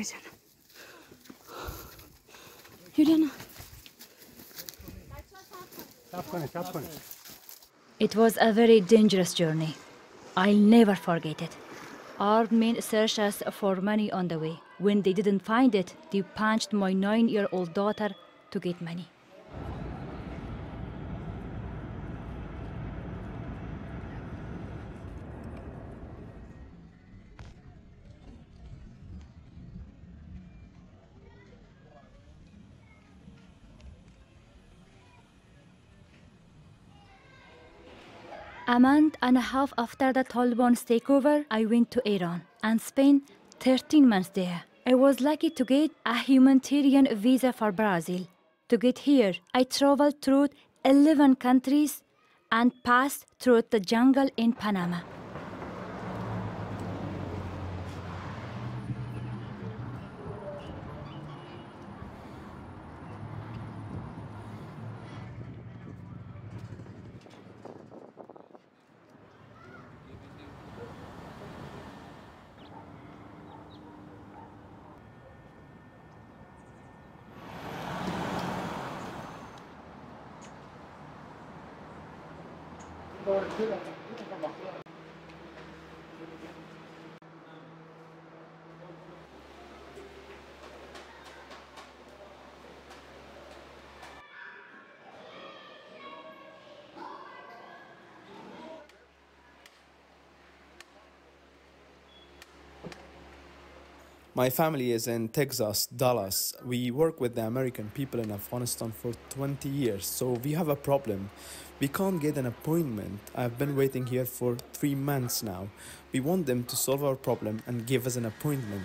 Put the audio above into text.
canım. Juliana. It was a very dangerous journey. I'll never forget it. Armed men searched us for money on the way. When they didn't find it, they punched my 9-year-old daughter to get money. A month and a half after the Taliban's takeover, I went to Iran and spent 13 months there. I was lucky to get a humanitarian visa for Brazil. To get here, I traveled through 11 countries and passed through the jungle in Panama. My family is in Texas, Dallas. We work with the American people in Afghanistan for 20 years, so we have a problem. We can't get an appointment. I've been waiting here for 3 months now. We want them to solve our problem and give us an appointment.